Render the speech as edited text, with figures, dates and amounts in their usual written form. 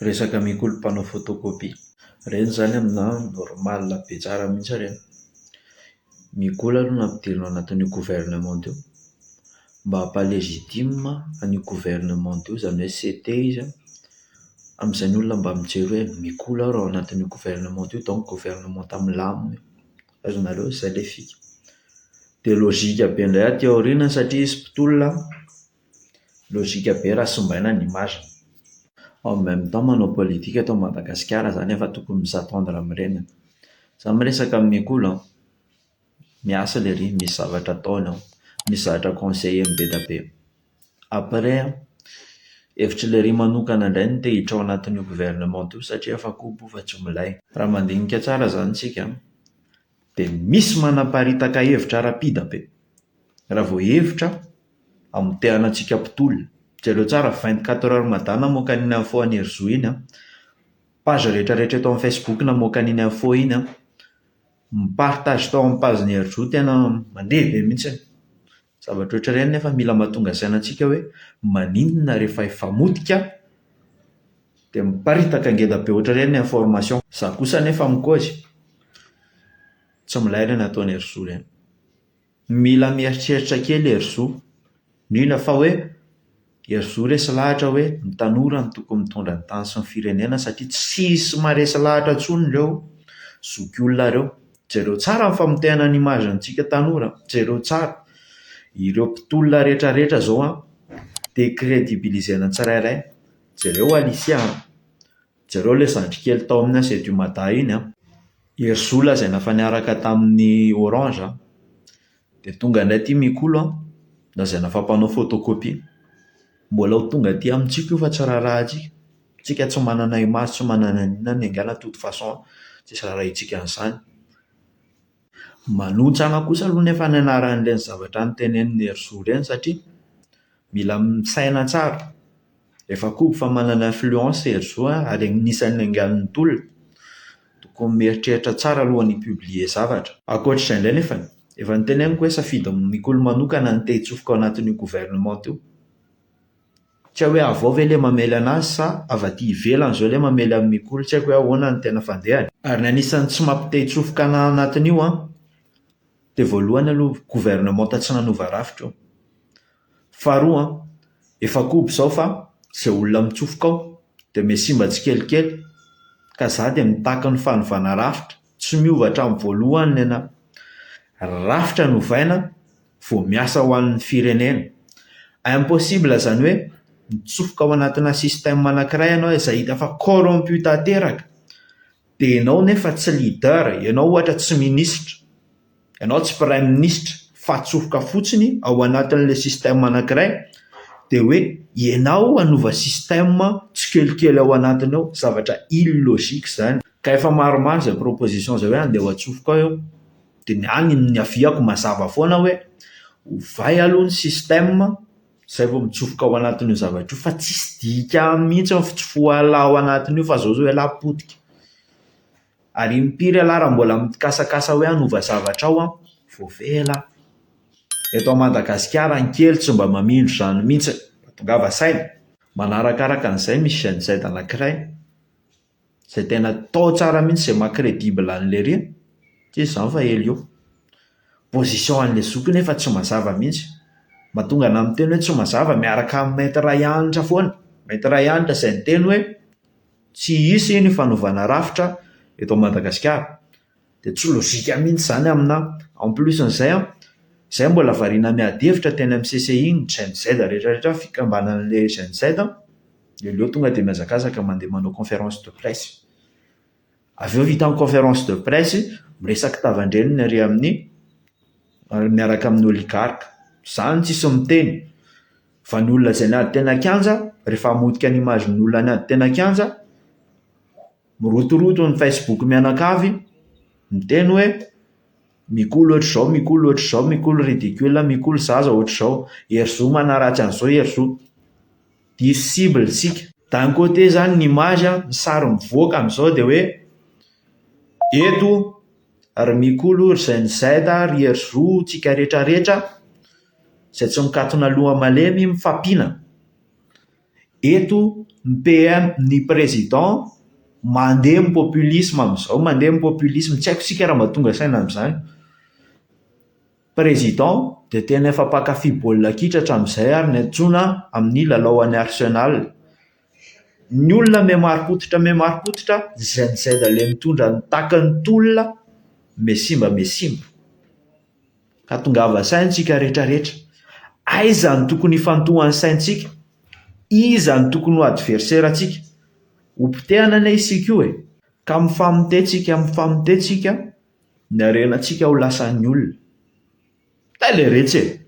Resaka mikolo mpanao photocopie. Ireny zany amina normal be tsara mihitsy ireny. Mikola aloha no ampidirina ao anatin'io gouvernement io mba hampa-légitima an'io gouvernement io, izany hoe CT izy amin'izay ny olona mba mijery hoe mikola aho raha ao anatin'io gouvernement io, donc gouvernement tamin'lamina. Azonareo izay ilay fika. Dia lôjika be indray aty aoriana satria izy mpitolona, lôjika be raha sombaina ny imaginy. En même temps manao politika eto Madagasikara zany efa tokony misatendre amin'ireny. Za miresaka mikola, miasa ilay ry, misy zavatra ataony ao, misy zavatra conseiller be da be. Après, hevitry ry manokana indray no te hiditra ao anatin'io gouvernement io satria efa koa fa tsy milay. Raha mandinika tsara zany tsika dia misy manaparitaka hevitra rapida be. Raha vao hevitra amotehana antsika mpitolona. Jereo tsara 24 heures madama moka an'iny info an'i Herzou iny page rehetrarehetra eto amin'ny Facebook namoaka an'iny info iny mipartage tao amin'ny page-n'i Herzou tena mandeha be mihitsy. Zavatra ohatry ireny nefa mila mahatonga sainantsika hoe maninona rehefa hifamotika dia miparitaka ngeda be ohatry ireny information. Za kosa nefa mikozy tsy milay ireny ataon'i Herzou ireny. Mila mieritreritra kely Herzou, indrindra fa hoe Herzou resy lahatra hoe ny tanora no tokony mitondra ny tany sy ny firenena satria tsisy maresy lahatra intsony ireo zoky olona ireo. Jereo tsara ny famotehana ny imaginantsika tanora, jereo tsara. Ireo mpitolona rehetrarehetra zao décrédibilisena tsirairay. Jereo Alicia, jereo ilay zandry kely tao amin'ny Asedumada iny Herzou lazaina fa niaraka tamin'ny Orange dia tonga indray aty mikolo lazaina fa mpanao photocopie. Mbola ho tonga aty amintsika io fa tsy raharahantsika. Tsika tsy manana image, tsy manana inona ny angala toute façon tsisy raharahintsika an'izany. Manontsana kosa aloha nefa ny anaran'ireny zavatra notenenin'i Herzou ireny satria mila misaina tsara. Efa koa fa manana influence Herzou ary anisan'ny angalan'ny tolona. Tokony mieritreritra tsara alohan'ny publier zavatra. Ankoatr'izay indray nefa efa niteneniko hoe safidy mikolo manokana no te hitsofoka ao anatin'io gouvernement io. Tsy hoe avao ve ilay mamely anazy sa avy aty ivelany izao ilay mamely amin'ny mikolo, tsy haiko hoe ahoana ny tena fandehany. Ary ny anisan'ny tsy mampite hitsofoka anatin'io dia voalohany aloha gouvernement tsy nanova rafitra io. Faharoa efa koa izao fa izay olona mitsofoka ao dia mihasimba tsikelikely ka za dia mitaky ny fanovana rafitra, tsy miova hatramin'ny voalohany ny rafitra novaina vao miasa ho an'ny firenena. Impossible zany hoe mitsofoka ao anatina système anankiray ianao izay hita fa corrompu tanteraka dia ianao nefa tsy leader, ianao ohatra tsy ministre, ianao tsy prime ministre, fa atsofoka fotsiny ao anatin'ilay système anankiray dia hoe ianao hanova système tsikelikely ao anatiny ao. Zavatra illogique izany. Ka efa maromaro izay proposition izay hoe andeha ho atsofoka ao dia ny any ny aviako mazava foana hoe ovay aloha ny système izay vao mitsofoka ao anatin'io zavatra io, fa tsisy dika mihitsy ny fitsofoala ao anatin'io fa zao hoe lapotika. Ary impiry raha mbola mitikasakasa hoe hanova zavatra ao voavela. Eto Madagasikara ny kely tsy mba mamindro izany mihitsy, tongava saina. Manarakaraka an'izay misy Z anankiray izay tena tao tsara mihitsy izay maha-crédible an'ilay ry, tsy izany fa ely eo. Position an'ilay zoky nefa tsy mazava mihitsy. Mahatonga ana miteny hoe tsy mazava miaraka amin'ny Maître Rayanitra foana. Maître Rayanitra izay niteny hoe tsy hisy ny fanovana rafitra eto Madagasikara. Dia tsy lôjika mihitsy izany amina. En plus n'izay izay mbola variana miady hevitra teny amin'ny CCI ny GNZ rehetrarehetra fikambanan'ilay GNZ eo tonga dia mihazakazaka mandeha manao conférence de presse. Avy eo vita amin'ny conférence de presse miresaka tavandreniny ary amin'ny miaraka amin'ny oligarque. Izany tsisy miteny fa ny olona izay niady tena kianja rehefa hamotika ny imagin'ny olona niady tena kianja mirotoroto ny Facebook mianakavy miteny hoe mikolo ohatr'izao, mikolo ohatr'izao, mikolo ridicule, mikolo zaza ohatr'izao. Herzou manaratsy an'izao Herzou. Discible sika. D'un côté zany ny image ny sary mivoaka amin'izao dia hoe eto ary mikolo ry GNZ, ry Herzou, tsika rehetrarehetra izay tsy mikatona loha malemy mifampiana. Eto ny PM, ny président mandeha amin'ny populisme amin'izao, mandeha amin'ny populisme, tsy haiko sika raha mba tonga saina amin'izany. Président dia tena efa mpankafy baolina kitra hatramin'izay ary ny antsoina amin'ny lalaon'ny Arsenal. Ny olona mihamaro-potitra zay le mitondra ny takan'ny tolona mesimba. Ka tongava saintsika rehetrarehetra. Aiza ny tokony hifantohan'ny saintsika? Iza ny tokony ho adversaire-ntsika? Hopotehana anie isika io e. Ka mifamotehtsika ny harenantsika ho lasan'ny olona. Taileretsy e!